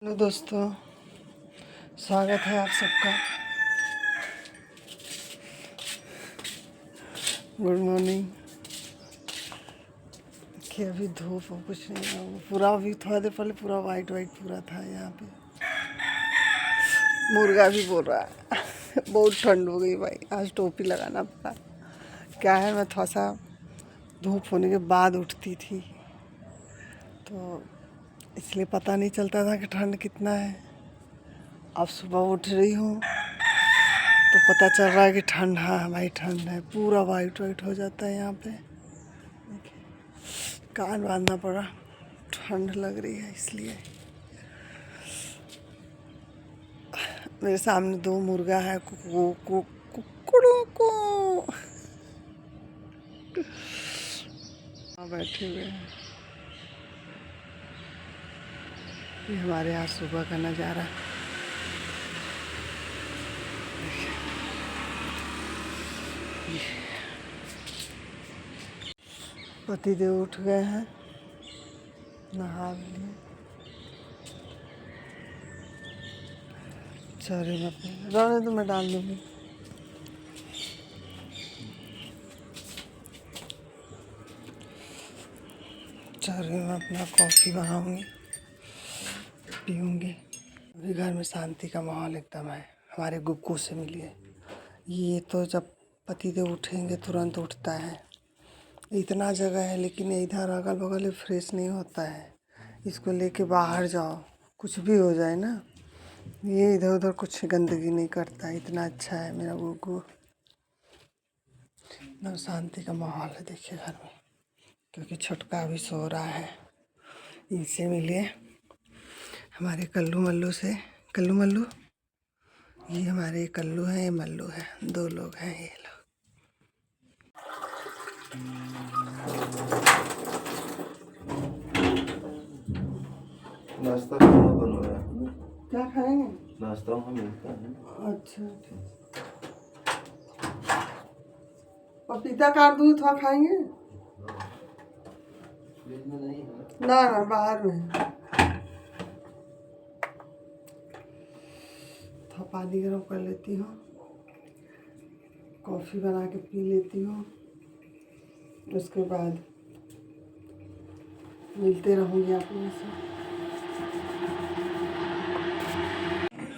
Hello दोस्तों, स्वागत है आप सबका। Good morning. देखिए अभी धूप हो कुछ नहीं है, वो पूरा अभी थोड़ा देर पहले पूरा वाइट वाइट पूरा था यहाँ पे। मुर्गा भी बोल रहा है बहुत ठंड हो गई भाई, आज टोपी लगाना पड़ा। क्या है, मैं थोड़ा सा धूप होने के बाद उठती थी तो इसलिए पता नहीं चलता था कि ठंड कितना है। अब सुबह उठ रही हूँ तो पता चल रहा है कि ठंड, हाँ भाई ठंड है, पूरा वाइट वाइट हो जाता है यहाँ पे। कान बांधना पड़ा, ठंड लग रही है इसलिए। मेरे सामने दो मुर्गा है, कुकड़ों को बैठे हुए हैं। ये हमारे यहाँ सुबह का नज़ारा। पतिदेव उठ गए हैं, नहा लिए, चारे में अपने रहने तो मैं डाल दूँगी। चारे में अपना कॉफ़ी बनाऊँगी, पीऊँगी। अभी घर में शांति का माहौल एकदम है। हमारे गुग्गू से मिलिए। ये तो जब पतिदेव उठेंगे तुरंत उठता है। इतना जगह है लेकिन इधर अगल बगल फ्रेश नहीं होता है। इसको लेके बाहर जाओ, कुछ भी हो जाए ना, ये इधर उधर कुछ गंदगी नहीं करता। इतना अच्छा है मेरा गुग्गू। एकदम शांति का माहौल है देखिए घर में, क्योंकि छोटका भी सो रहा है। इनसे मिलिए, हमारे कल्लू मल्लू से। कल्लू मल्लू, ये हमारे कल्लू हैं, ये मल्लू है, दो लोग हैं ये लोग। नाश्ता खाना बन रहा है। क्या खाएंगे? नाश्ता वहाँ मिलता है। अच्छा ठीक। पपीता काट दूँ थोड़ा खाएंगे? फ्रिज में नहीं है। ना बाहर में। थोड़ा पानी गर्म कर लेती हूँ, कॉफ़ी बना के पी लेती हूँ, उसके बाद मिलते रहूँगी आप लोगों से।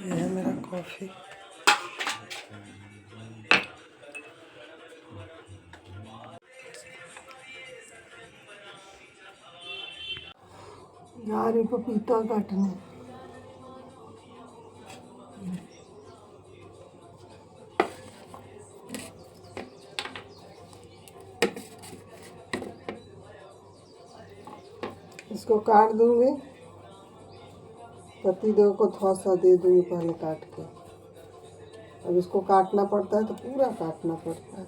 यह है मेरा कॉफ़ी। जा रही पपीता काटने। इसको काट दूँगी, पतिदेव को थोड़ा सा दे दूँगी पहले काट के। अब इसको काटना पड़ता है तो पूरा काटना पड़ता है,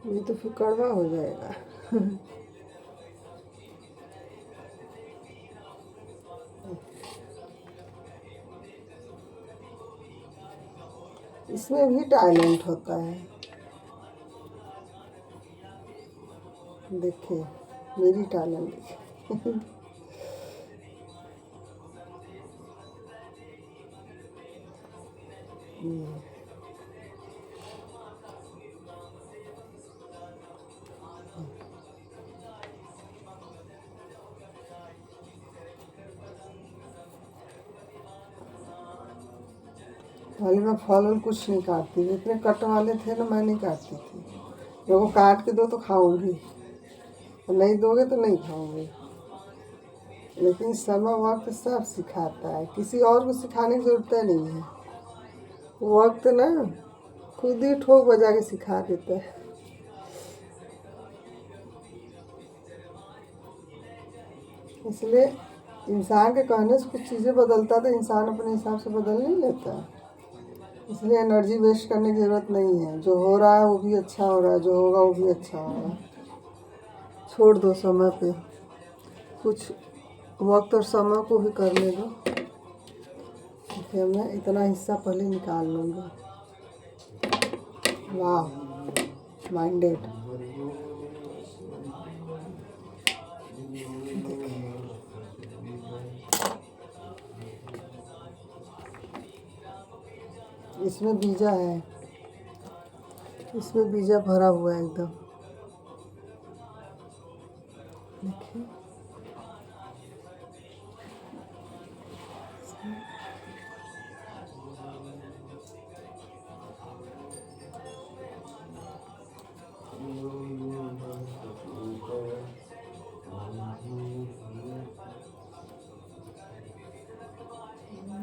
नहीं तो फिर कड़वा हो जाएगा। इसमें भी टैलेंट होता है। देखिए मेरी टैलेंट देखिए। पहले मैं फल और कुछ नहीं काटती, जितने कट वाले थे ना मैं नहीं काटती थी। मेरे को काट के दो तो खाऊंगी, और नहीं दोगे तो नहीं खाऊंगी। लेकिन समय वक्त सब सिखाता है, किसी और को सिखाने की ज़रूरत नहीं है। वक्त ना खुद ही ठोक बजा के सिखा देता है। इसलिए इंसान के कहने से कुछ चीज़ें बदलता तो इंसान अपने हिसाब से बदल नहीं लेता। इसलिए एनर्जी वेस्ट करने की ज़रूरत नहीं है। जो हो रहा है वो भी अच्छा हो रहा है, जो होगा वो भी अच्छा होगा। छोड़ दो समय पे, कुछ वक्त और समय को भी करने दो। देखिए मैं इतना हिस्सा पहले निकाल लूँगी। वाह माइंडेड। इसमें बीजा है, इसमें बीजा भरा हुआ है एकदम। देखिए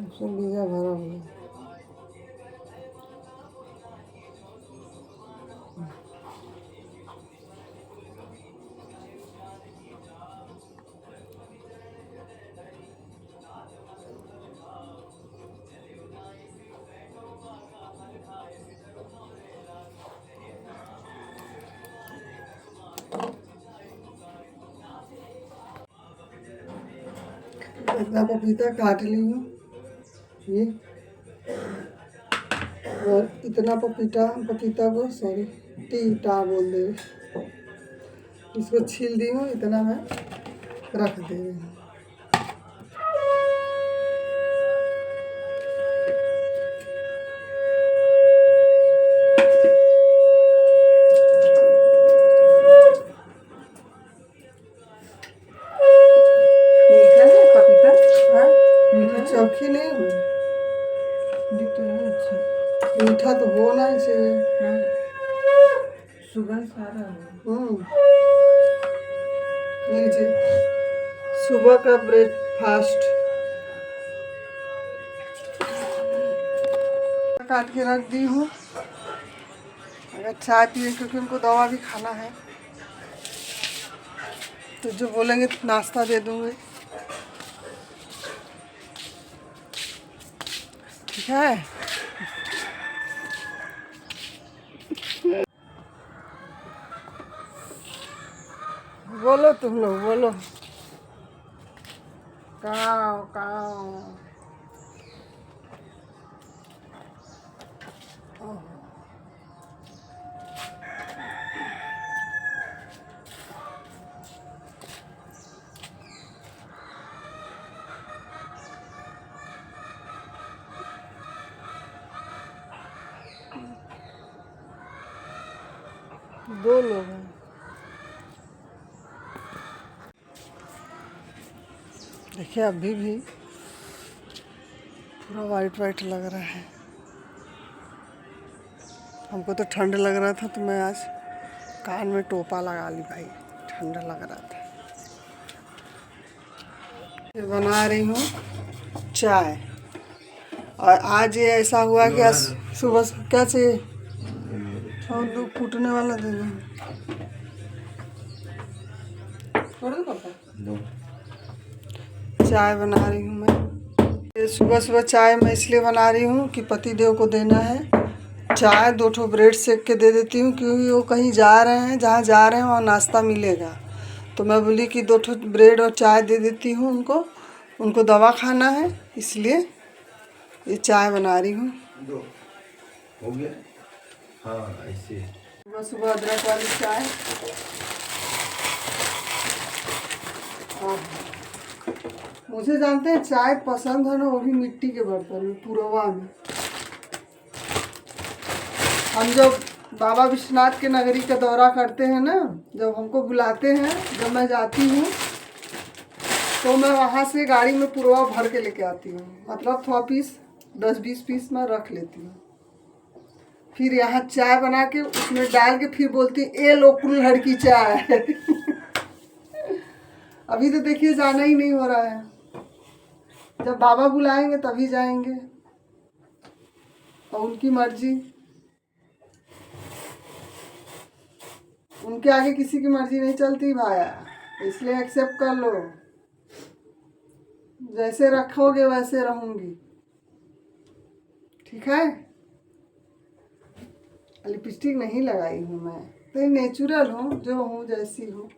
इसमें बीजा भरा हुआ है। इतना पपीता काट ली हूँ ये, और इतना पपीता को सॉरी टीटा बोल दे, इसको छील दी हूँ, इतना मैं रख दे रही हूँ। मीठा है पपीता? हाँ? मीठा चौखी नहीं हुई, दिख तो रहा है अच्छा। मीठा तो होना ही चाहिए। हाँ, सुबह सारा हो। लीजिए सुबह का ब्रेकफास्ट काट के रख दी हूँ। अगर चाय पिए, क्योंकि उनको दवा भी खाना है, तो जो बोलेंगे नाश्ता दे दूँगी। ठीक है। बोलो तुम लोग, बोलो। काव काव। दो लोग हैं। देखिए अभी भी पूरा वाइट वाइट लग रहा है। हमको तो ठंड लग रहा था, तो मैं आज कान में टोपा लगा ली भाई, ठंड लग रहा था। ये बना रही हूँ चाय, और आज ये ऐसा हुआ कि आज सुबह से क्या चाहिए, और दूध फूटने वाला दे दो। छोड़ दो पापा। दो। चाय बना रही हूँ मैं। ये सुबह सुबह चाय मैं इसलिए बना रही हूँ कि पति देव को देना है। चाय 2 ठो ब्रेड सेक के दे देती हूँ, क्योंकि वो कहीं जा रहे हैं, जहाँ जा रहे हैं वहाँ नाश्ता मिलेगा। तो मैं बोली कि 2 ठो ब्रेड और चाय दे देती हूँ उनको दवा खाना है, इसलिए ये चाय बना रही हूँ। दो हो गया। हाँ ऐसे। सुबह सुबह अदरक वाली चाय। मुझे जानते हैं चाय पसंद है ना, वो भी मिट्टी के बर्तन में, पुरवा में। हम जब बाबा विश्वनाथ के नगरी का दौरा करते हैं ना, जब हमको बुलाते हैं, जब मैं जाती हूँ, तो मैं वहाँ से गाड़ी में पुरवा भर के लेके आती हूँ। मतलब थोड़ा पीस 10-20 पीस मैं रख लेती हूँ। फिर यहाँ चाय बना के उसमें डाल के फिर बोलती ए लो कुल्हड़ की चाय। अभी तो देखिए जाना ही नहीं हो रहा है, जब बाबा बुलाएंगे तभी जाएंगे, और उनकी मर्जी, उनके आगे किसी की मर्जी नहीं चलती भाया, इसलिए एक्सेप्ट कर लो। जैसे रखोगे वैसे रहूंगी, ठीक है। लिपस्टिक नहीं लगाई हूँ मैं, तो नेचुरल हूँ, जो हूँ जैसी हूँ।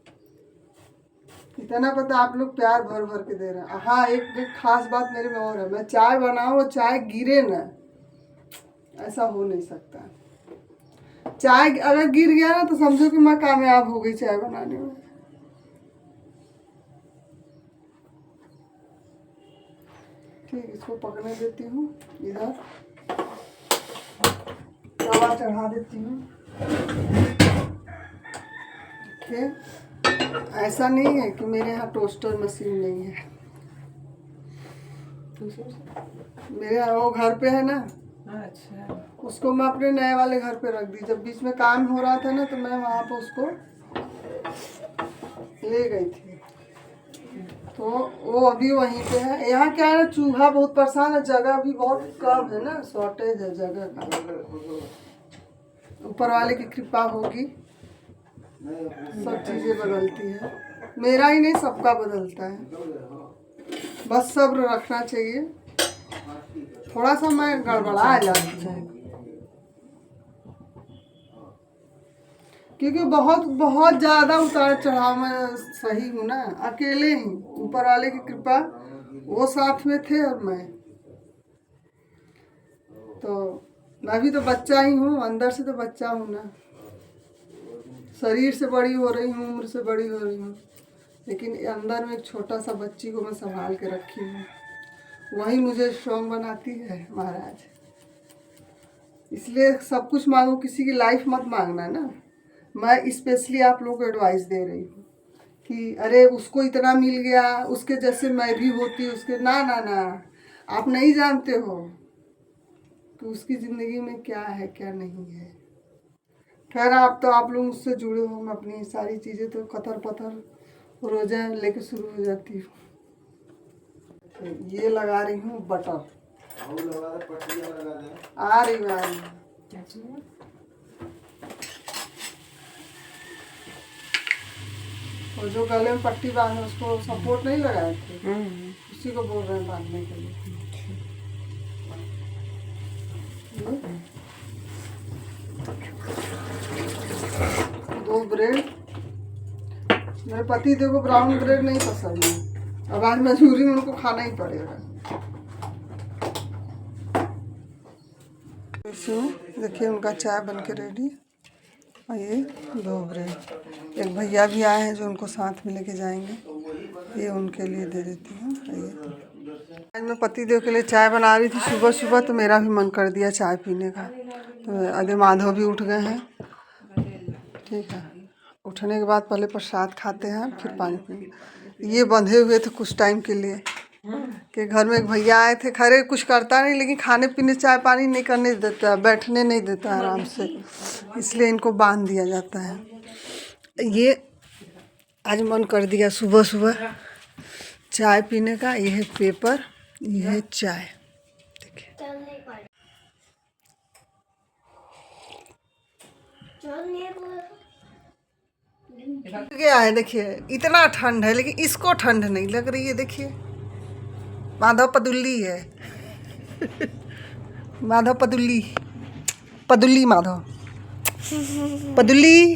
इतना पता आप लोग प्यार भर भर के दे रहे हैं। हाँ, एक खास बात मेरे में और है, मैं चाय बनाऊँ, चाय गिरे ना, ऐसा हो नहीं सकता। चाय अगर गिर गया ना, तो समझो कि मैं कामयाब हो गई चाय बनाने में। ठीक, इसको पकने देती हूँ इधर। तवा चढ़ा देती हूँ। देखिए, ऐसा नहीं है कि मेरे यहाँ टोस्टर मशीन नहीं है। मेरे यहाँ वो घर पे है ना, अच्छा। उसको मैं अपने नए वाले घर पे रख दी। जब बीच में काम हो रहा था ना तो मैं वहाँ पे उसको ले गई थी, तो वो अभी वहीं पे है। यहाँ क्या है, चूहा बहुत परेशान है, जगह भी बहुत कम है ना, शॉर्टेज है जगह का। ऊपर वाले की कृपा होगी, सब चीज़ें बदलती है। मेरा ही नहीं, सबका बदलता है। बस सब्र रखना चाहिए। थोड़ा सा मैं गड़बड़ा जाती है क्योंकि बहुत बहुत ज़्यादा उतार चढ़ाव में सही हूँ ना, अकेले ही। ऊपर वाले की कृपा, वो साथ में थे और मैं भी तो बच्चा ही हूँ, अंदर से तो बच्चा हूँ ना। शरीर से बड़ी हो रही हूँ, उम्र से बड़ी हो रही हूँ, लेकिन अंदर में एक छोटा सा बच्ची को मैं संभाल के रखी हूँ। वही मुझे स्ट्रॉन्ग बनाती है महाराज। इसलिए सब कुछ मांगो, किसी की लाइफ मत मांगना ना। मैं स्पेशली आप लोगों को एडवाइस दे रही हूँ कि अरे उसको इतना मिल गया, उसके जैसे मैं भी होती, उसके ना ना ना। आप नहीं जानते हो कि उसकी ज़िंदगी में क्या है क्या नहीं है। खैर, आप लोग मुझसे जुड़े हो, मैं अपनी सारी चीज़ें तो कतर पतर रोज़ा लेके शुरू हो जाती हूँ। ये लगा रही हूँ बटर। आ रही और जो गले में पट्टी बांधे उसको सपोर्ट नहीं लगाए थे, उसी को बोल रहे हैं बांधने के लिए। दो ब्रेड। मेरे पति देव को ब्राउन ब्रेड नहीं पसंद है, अब आज मजबूरी में उनको खाना ही पड़ेगा। देखिए उनका चाय बन के रेडी। और ये दो ब्रेड, एक भैया भी आए हैं जो उनको साथ में लेके जाएंगे, ये उनके लिए दे देती हूँ। आज मैं पति देव के लिए चाय बना रही थी सुबह सुबह, तो मेरा भी मन कर दिया चाय पीने का। तो आगे माधव भी उठ गए हैं। ठीक है, उठने के बाद पहले प्रसाद खाते हैं, फिर पानी पीते। ये बंधे हुए थे कुछ टाइम के लिए कि घर में एक भैया आए थे। खैर कुछ करता नहीं, लेकिन खाने पीने चाय पानी नहीं करने देता, बैठने नहीं देता आराम से, इसलिए इनको बांध दिया जाता है। ये आज मन कर दिया सुबह सुबह चाय पीने का। ये है पेपर, ये है चाय। देखिए क्या है, देखिए इतना ठंड है लेकिन इसको ठंड नहीं लग रही है। देखिए माधव पदुल्ली है माधव पदुल्ली, पदुल्ली माधव पदुल्ली,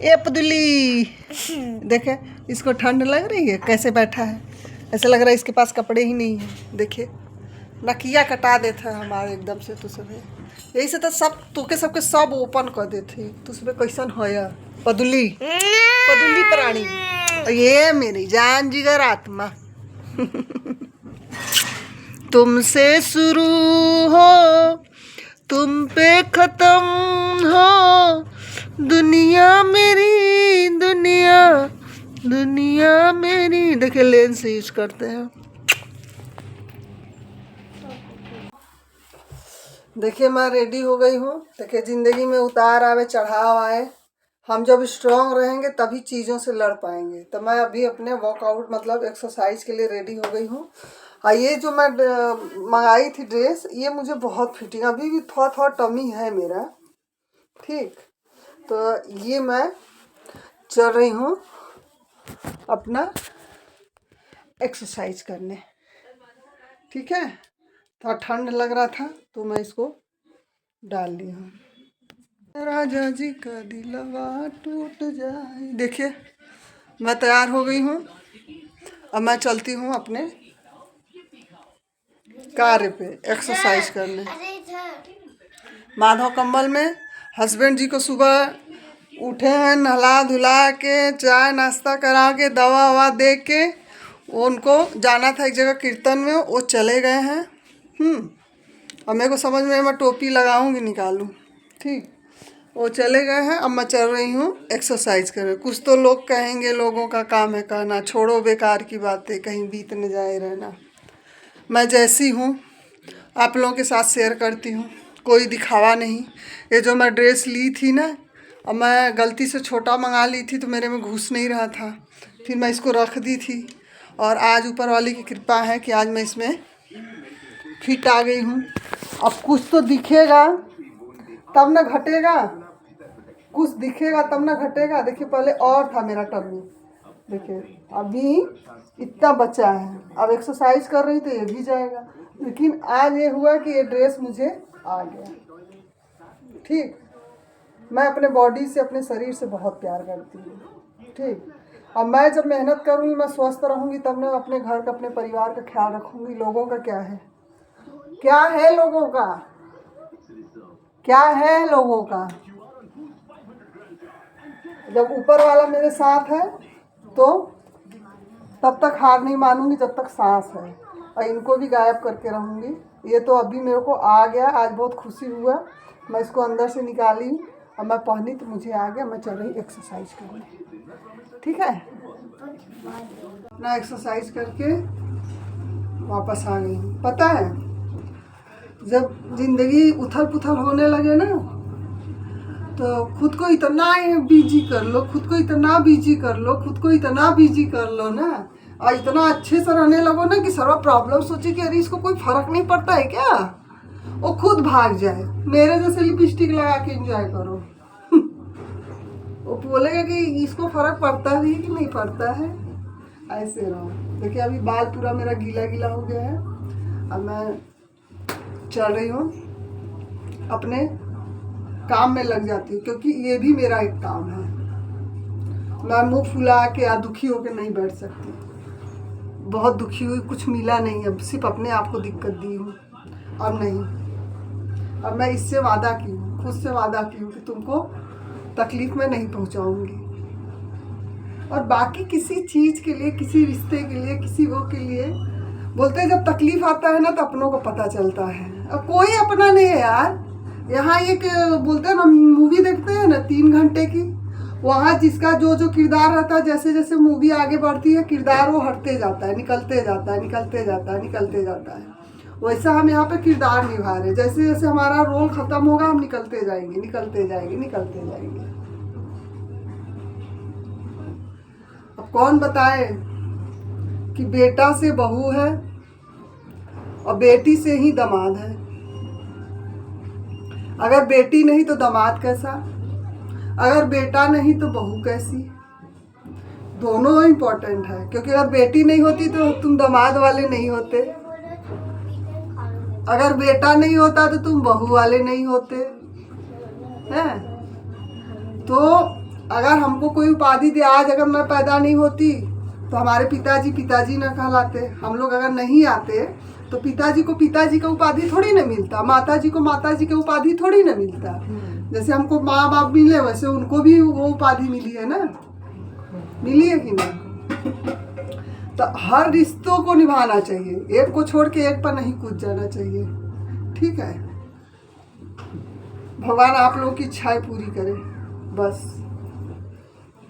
ए पदुल्ली। देखे इसको ठंड लग रही है, कैसे बैठा है, ऐसा लग रहा है इसके पास कपड़े ही नहीं है। देखिए नकिया कटा देता है हमारे एकदम से। तो सब यही से तो सब तोके सबके सब ओपन कर देते, तो उसमें कैसन होया पदुल्ली, पदुल्ली प्राणी। और ये मेरी जान जिगर आत्मा तुमसे शुरू हो तुम पे खत्म हो, दुनिया मेरी दुनिया, दुनिया मेरी। देखिए लेंस यूज करते हैं। देखिए मैं रेडी हो गई हूँ। देखिए ज़िंदगी में उतार आवे चढ़ाव आए, हम जब स्ट्रांग रहेंगे तभी चीज़ों से लड़ पाएंगे। तो मैं अभी अपने वर्कआउट मतलब एक्सरसाइज के लिए रेडी हो गई हूँ। और ये जो मैं मंगाई थी ड्रेस, ये मुझे बहुत फिटिंग, अभी भी थोड़ा थोड़ा टमी है मेरा। ठीक, तो ये मैं चल रही हूँ अपना एक्सरसाइज करने। ठीक है, थोड़ा ठंड लग रहा था तो मैं इसको डाल ली हूँ। राजा जी का दिलवा टूट जाए। देखिए मैं तैयार हो गई हूँ, अब मैं चलती हूँ अपने कार्य पे एक्सरसाइज करने। माधव कंबल में हस्बैंड जी को सुबह उठे हैं, नहला धुला के चाय नाश्ता करा के दवा ववा दे के उनको जाना था एक जगह कीर्तन में, वो चले गए हैं। अब मेरे को समझ में मैं टोपी लगाऊंगी निकालूं। ठीक, वो चले गए हैं, अब मैं चल रही हूँ एक्सरसाइज कर। कुछ तो लोग कहेंगे, लोगों का काम है कहना, छोड़ो बेकार की बातें, कहीं बीत न जाए रहना। मैं जैसी हूँ आप लोगों के साथ शेयर करती हूँ, कोई दिखावा नहीं। ये जो मैं ड्रेस ली थी ना, अब मैं गलती से छोटा मंगा ली थी तो मेरे में घुस नहीं रहा था, फिर मैं इसको रख दी थी। और आज ऊपर वाले की कृपा है कि आज मैं इसमें फिट आ गई हूँ। अब कुछ तो दिखेगा तब ना घटेगा, कुछ दिखेगा तब ना घटेगा। देखिए पहले और था मेरा टर्मी, देखिए अभी इतना बचा है। अब एक्सरसाइज कर रही तो ये भी जाएगा, लेकिन आज ये हुआ कि ये ड्रेस मुझे आ गया। ठीक, मैं अपने बॉडी से, अपने शरीर से बहुत प्यार करती हूँ। ठीक, अब मैं जब मेहनत करूँगी, मैं स्वस्थ रहूँगी, तब मैं अपने घर का, अपने परिवार का ख्याल रखूँगी। लोगों का क्या है, क्या है लोगों का, क्या है लोगों का। जब ऊपर वाला मेरे साथ है तो तब तक हार नहीं मानूंगी, जब तक सांस है। और इनको भी गायब करके रहूँगी। ये तो अभी मेरे को आ गया, आज बहुत खुशी हुआ, मैं इसको अंदर से निकाली और मैं पहनी तो मुझे आ गया। मैं चल रही एक्सरसाइज करने। ठीक है ना, एक्सरसाइज करके वापस आ गई हूँ। पता है जब ज़िंदगी उथल पुथल होने लगे ना, तो खुद को इतना बिजी कर लो, खुद को इतना बिजी कर लो, खुद को इतना बिजी कर लो ना, और इतना अच्छे से रहने लगो ना कि सर्व प्रॉब्लम सोचे कि अरे इसको कोई फर्क नहीं पड़ता है क्या, वो खुद भाग जाए। मेरे जैसे लिपस्टिक लगा के एंजॉय करो। वो बोलेगा कि इसको फर्क पड़ता भी है कि नहीं पड़ता है, ऐसे रहो। देखिए अभी बाल पूरा मेरा गीला गीला हो गया है। अब मैं चल रही हूँ, अपने काम में लग जाती हूँ, क्योंकि ये भी मेरा एक काम है। मैं मुंह फुला के या दुखी होकर नहीं बैठ सकती। बहुत दुखी हुई, कुछ मिला नहीं, अब सिर्फ अपने आप को दिक्कत दी हूँ। अब नहीं, अब मैं इससे वादा की हूँ, खुद से वादा की हूँ कि तुमको तकलीफ में नहीं पहुँचाऊँगी। और बाकी किसी चीज़ के लिए, किसी रिश्ते के लिए, किसी वो के लिए बोलते हैं जब तकलीफ आता है ना तो अपनों को पता चलता है। अब कोई अपना नहीं है यार। यहाँ एक बोलते हैं ना, मूवी देखते हैं ना 3 घंटे की, वहाँ जिसका जो जो किरदार रहता है, जैसे जैसे मूवी आगे बढ़ती है किरदार वो हटते जाता है, निकलते जाता है, निकलते जाता है, निकलते जाता है। वैसा हम यहाँ पे किरदार निभा रहे हैं। जैसे जैसे हमारा रोल ख़त्म होगा हम निकलते जाएंगे, निकलते जाएंगे, निकलते जाएंगे। अब कौन बताए कि बेटा से बहू है और बेटी से ही दामाद है। अगर बेटी नहीं तो दामाद कैसा, अगर बेटा नहीं तो बहू कैसी। दोनों इम्पोर्टेंट है, क्योंकि अगर बेटी नहीं होती तो तुम दामाद वाले नहीं होते, अगर बेटा नहीं होता तो तुम बहू वाले नहीं होते हैं। तो अगर हमको कोई उपाधि दे, आज अगर मैं पैदा नहीं होती तो हमारे पिताजी पिताजी न कहलाते। हम लोग अगर नहीं आते तो पिताजी को पिताजी का उपाधि थोड़ी ना मिलता, माताजी को माताजी का उपाधि थोड़ी ना मिलता। जैसे हमको माँ बाप मिले वैसे उनको भी वो उपाधि मिली है ना, मिली है कि नहीं। तो हर रिश्तों को निभाना चाहिए, एक को छोड़ के एक पर नहीं कूद जाना चाहिए। ठीक है, भगवान आप लोगों की इच्छाएं पूरी करे बस।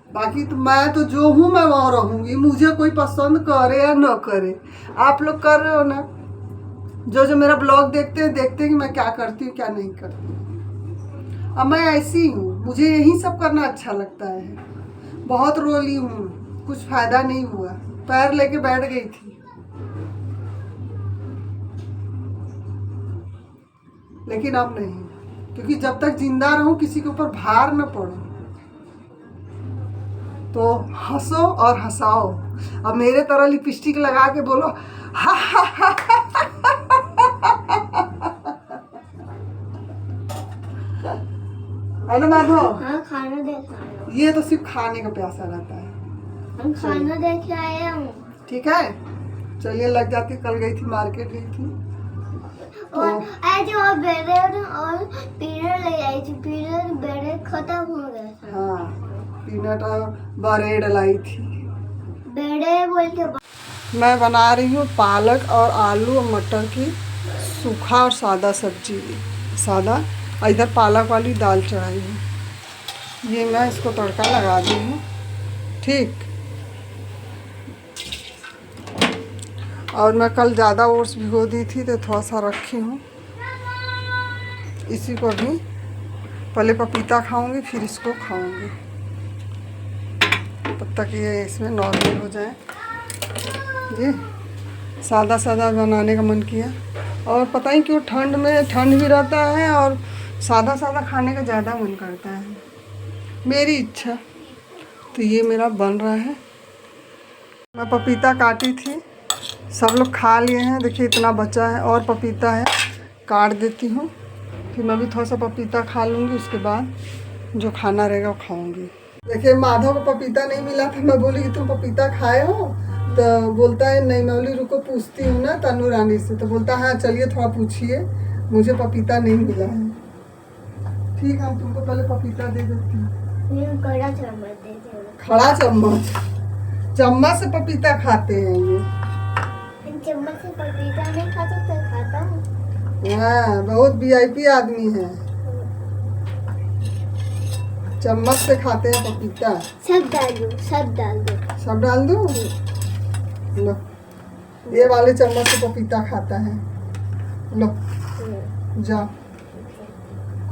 बाकी तो मैं तो जो हूँ मैं वहाँ रहूँगी, मुझे कोई पसंद करे या न करे। आप लोग कर रहे हो ना, जो जो मेरा ब्लॉग देखते हैं कि मैं क्या करती हूँ क्या नहीं करती हूँ। अब मैं ऐसी हूँ, मुझे यही सब करना अच्छा लगता है। बहुत रो ली हूँ, कुछ फ़ायदा नहीं हुआ, पैर लेके बैठ गई थी। लेकिन अब नहीं, क्योंकि जब तक जिंदा रहूँ किसी के ऊपर भार न पड़ो। तो हंसो और हंसाओ। अब मेरे तरह लिपस्टिक लगा के बोलो हा हा हा है ना माधव? हाँ, खाना देख ये तो सिर्फ खाने का प्यासा रहता है। हम खाना देख के आया हूँ। ठीक है, चलिए लग जाती। कल गई थी, मार्केट गई थी और आज और ब्रेड और पीनट ले आई थी। पीनट ब्रेड खत्म हो गया था। हाँ, पीनट और ब्रेड लाई थी। ब्रेड बोल के मैं बना रही हूँ पालक और आलू और मटर की सूखा और सादा सब्जी, सादा। और इधर पालक वाली दाल चढ़ाई है। ये मैं इसको तड़का लगा दी हूँ। ठीक। और मैं कल ज़्यादा ओट्स भिगो दी थी तो थोड़ा सा रखी हूँ। इसी को भी पहले पपीता खाऊंगी फिर इसको खाऊंगी, तब तक ये इसमें नॉर्मल हो जाए। जी सादा सादा बनाने का मन किया। और पता ही क्यों ठंड में ठंड भी रहता है और सादा सादा खाने का ज़्यादा मन करता है, मेरी इच्छा। तो ये मेरा बन रहा है। मैं पपीता काटी थी, सब लोग खा लिए हैं। देखिए इतना बचा है और पपीता है, काट देती हूँ। फिर मैं भी थोड़ा सा पपीता खा लूँगी, उसके बाद जो खाना रहेगा वो खाऊँगी। देखिए माधव को पपीता नहीं मिला था। मैं बोली कि तुम पपीता खाए हो, तो बोलता है नहीं। मैं बोली रुको पूछती हूँ ना तनु रानी से, तो बोलता है हाँ चलिए थोड़ा पूछिए, मुझे पपीता नहीं मिला है। ठीक है, हम तुमको पहले पपीता दे देती हूँ। कड़ा चम्मच दे दो। खड़ा चम्मच, चम्मच से पपीता खाते हैं ये। चम्मच से पपीता नहीं खाता तो खाता है। हाँ बहुत वीआईपी आदमी है, चम्मच से खाते हैं पपीता। सब डाल दो, सब डाल दो। सब डाल दूँ? लो ये वाले चम्मच से पपीता खाता है। लो जाओ,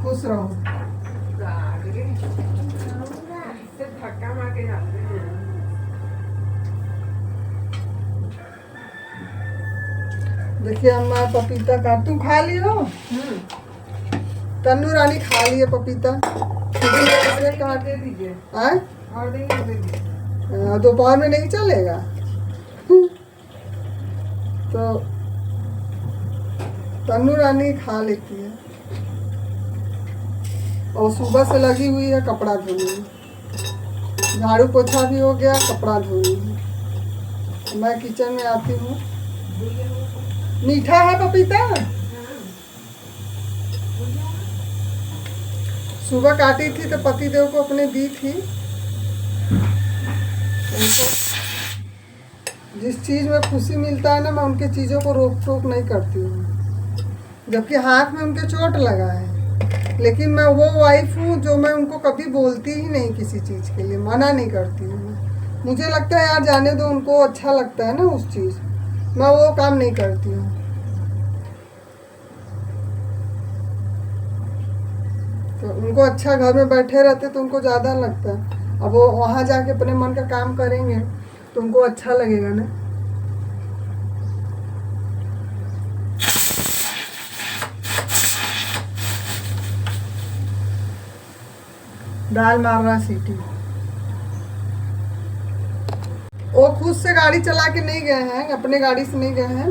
खुश रहो। धक्का मार के डाल दे। देखिए हम पपीता काट, तुम खा ली हो? तन्नू रानी खा लिए पपीता। और काट दे दीजिए। आए और देंगे दे दीजिए। दोपहर में नहीं चलेगा। तो तन्नू रानी खा लेती है और सुबह से लगी हुई है कपड़ा धोने में। झाड़ू पोछा भी हो गया, कपड़ा धोनी है। मैं किचन में आती हूँ। मीठा है पपीता। सुबह काटी थी तो पतिदेव को अपने दी थी। उनको जिस चीज़ में खुशी मिलता है ना, मैं उनके चीज़ों को रोक टोक नहीं करती हूँ। जबकि हाथ में उनके चोट लगा है, लेकिन मैं वो वाइफ हूँ जो मैं उनको कभी बोलती ही नहीं, किसी चीज़ के लिए मना नहीं करती हूँ। मुझे लगता है यार जाने दो, उनको अच्छा लगता है ना उस चीज़, मैं वो काम नहीं करती हूँ। तो उनको अच्छा, घर में बैठे रहते तो उनको ज़्यादा लगता है। अब वो वहाँ जाके अपने मन का काम करेंगे तो उनको अच्छा लगेगा ना। दाल मार रहा सीटी। वो खुद से गाड़ी चला के नहीं गए हैं, अपने गाड़ी से नहीं गए हैं।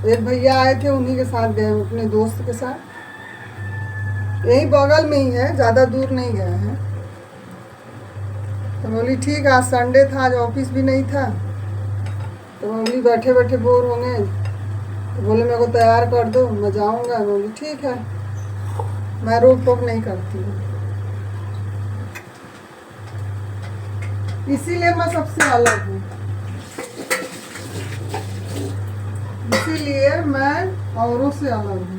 एक भैया आए थे, उन्हीं के साथ गए, अपने दोस्त के साथ। यही बगल में ही है, ज़्यादा दूर नहीं गए हैं। तो बोली ठीक, आज संडे था, आज ऑफिस भी नहीं था, तो बोली बैठे बैठे बोर होंगे, तो बोले मेरे को तैयार कर दो, मैं जाऊंगा। बोली ठीक है, मैं रोक टोक नहीं करती हूँ। इसीलिए मैं सबसे अलग हूँ, इसीलिए मैं औरों से अलग हूँ।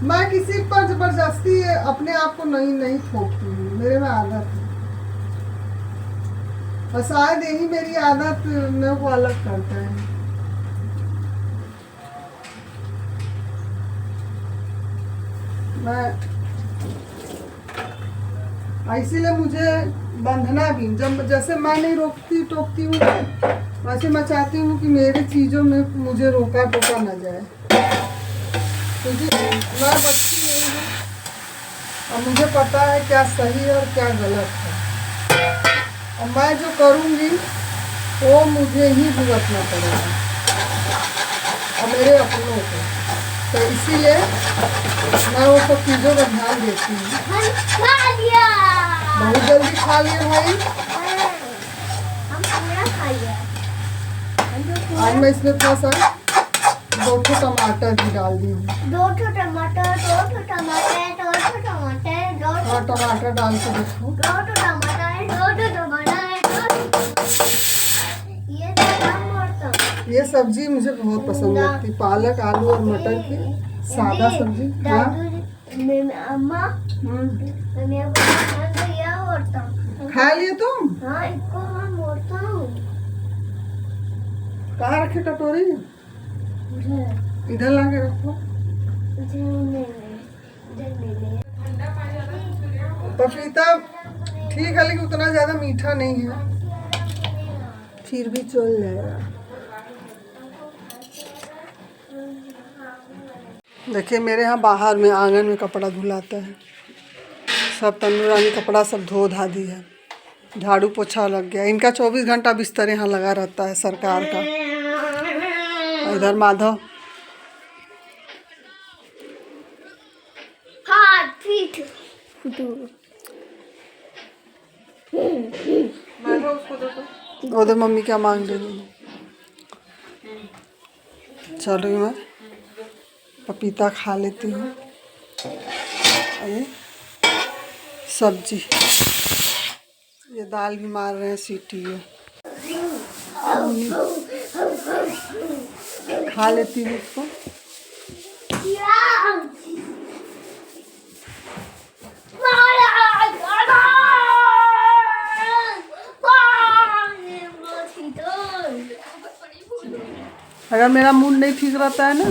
मैं किसी पर जबरदस्ती अपने आप को नहीं थोपती हूँ, मेरे में आदत है। और शायद यही मेरी आदत मेरे को अलग करता है। मैं इसीलिए मुझे बंधना भी, जब जैसे मैं नहीं रोकती टोकती हूँ, वैसे मैं चाहती हूँ कि मेरी चीज़ों में मुझे रोका टोका ना जाए, क्योंकि मैं बच्ची नहीं हूँ और मुझे पता है क्या सही है और क्या गलत है। और मैं जो करूँगी वो मुझे ही भुगतना पड़ेगा और मेरे अपनों को। तो इसीलिए मैं वो सब चीज़ों का ध्यान देती हूँ। खा लिया, बहुत जल्दी खा लिए भाई। हम पूरा खा लिया। आज मैं इसमें थोड़ा सा 2 टमाटर भी डाल दी हूँ। 2 टमाटर, 2 टमाटर, 2 टमाटर, 2 हाँ टमाटर डाल के देखो। टमाटर, 2 टमाटर, ये तो कम और कम। ये सब्जी मुझे बहुत पसंद लगती, पालक आलू और मटर की सादा सब्जी। हाँ अम्मा मैं खा लिए तुम? हाँ इसको मैं मोड़ता हूँ। कहाँ रखे कटोरी? इधर ला के रखो। पपीता ठीक है लेकिन उतना ज़्यादा मीठा नहीं है, फिर भी चल जाएगा। देखिए मेरे यहाँ बाहर में आंगन में कपड़ा धुलाता है सब। तन्नू रानी कपड़ा सब धो धा दी है, झाड़ू पोछा लग गया। इनका 24 घंटा बिस्तर यहाँ लगा रहता है सरकार का। इधर माधव हाथ पीठ उधर मम्मी क्या मांग रही है। चल रही मैं पपीता खा लेती हूँ। अरे सब्जी, ये दाल भी मार रहे हैं सीटी है, खा लेती हूँ इसको। अगर मेरा मूड नहीं ठीक रहता है ना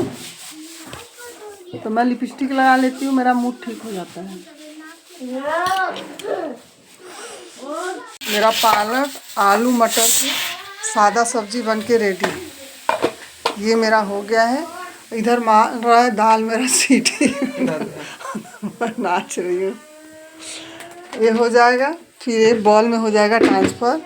तो मैं लिपस्टिक लगा लेती हूँ, मेरा मूड ठीक हो जाता है। मेरा पालक आलू मटर की सादा सब्जी बनके रेडी, ये मेरा हो गया है। इधर मार रहा है दाल मेरा सीटी मैं नाच रही हूँ। ये हो जाएगा, फिर एक बॉल में हो जाएगा ट्रांसफ़र।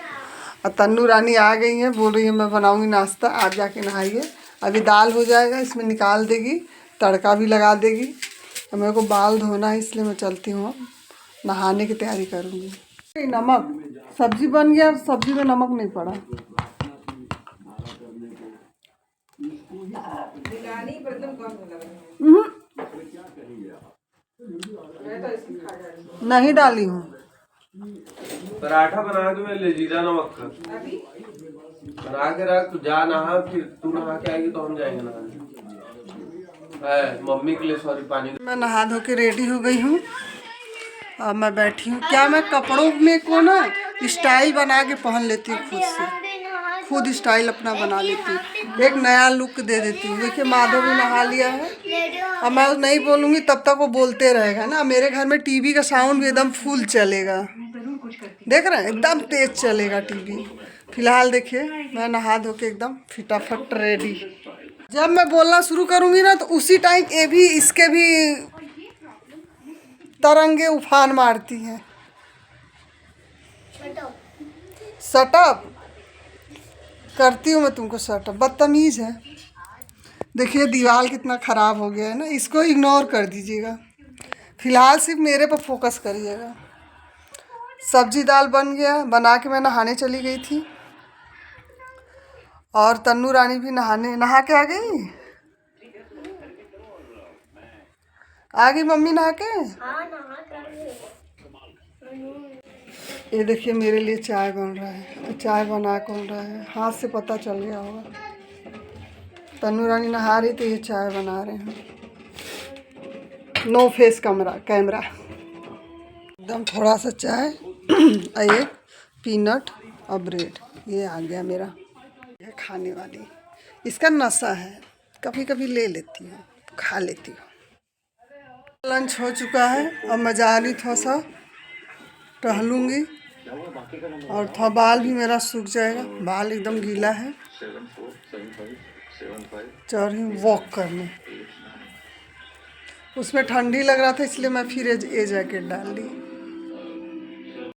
और तन्नू रानी आ गई है, बोल रही है मैं बनाऊंगी नाश्ता, आप जाके नहाइए। अभी दाल हो जाएगा, इसमें निकाल देगी, तड़का भी लगा देगी। और मेरे को बाल धोना है इसलिए मैं चलती हूँ, नहाने की तैयारी करूँगी। नमक सब्जी बन गया, सब्जी में नमक नहीं पड़ा। नहीं डाली हूँ। पराठा बना के मैं ले जीरा नमक का बना के रख, तू जा नहा, फिर तू नहा के आएगी तो हम जाएंगे नहाने। मम्मी के लिए सॉरी पानी। मैं नहा धो के रेडी हो गई हूँ, अब मैं बैठी हूँ। क्या मैं कपड़ों में को ना स्टाइल बना के पहन लेती हूँ, खुद से खुद स्टाइल अपना बना लेती हूँ, एक नया लुक दे देती हूँ। देखिए माधव भी नहा लिया है, अब मैं नहीं बोलूँगी तब तक वो बोलते रहेगा ना। मेरे घर में टीवी का साउंड भी एकदम फुल चलेगा, देख रहे हैं, एकदम तेज चलेगा टीवी। फिलहाल देखिए मैं नहा धो के एकदम फटाफट रेडी। जब मैं बोलना शुरू करूँगी ना तो उसी टाइम ये भी इसके भी तरंगे उफान मारती हैं। शटअप करती हूँ मैं तुमको, शटअप बदतमीज़ है। देखिए दीवार कितना ख़राब हो गया है ना, इसको इग्नोर कर दीजिएगा। फिलहाल सिर्फ मेरे पर फोकस करिएगा। सब्जी दाल बन गया, बना के मैं नहाने चली गई थी और तन्नू रानी भी नहा के आ गई मम्मी नहा के। ये देखिए मेरे लिए चाय बन रहा है, चाय बना कौन रहा है, हाथ से पता चल गया होगा। तन्नू रानी नहा रही तो ये चाय बना रहे हैं। नो फेस कैमरा एकदम थोड़ा सा चाय एक पीनट और ब्रेड, ये आ गया मेरा। ये खाने वाली, इसका नशा है, कभी कभी ले लेती हूँ, खा लेती हूँ। लंच हो चुका है, अब मैं जा रही थोड़ा सा टहलूँगी और थोड़ा बाल भी मेरा सूख जाएगा, बाल एकदम गीला है। चल रही हूँ वॉक करने, उसमें ठंडी लग रहा था इसलिए मैं फिर ये जैकेट डाल ली।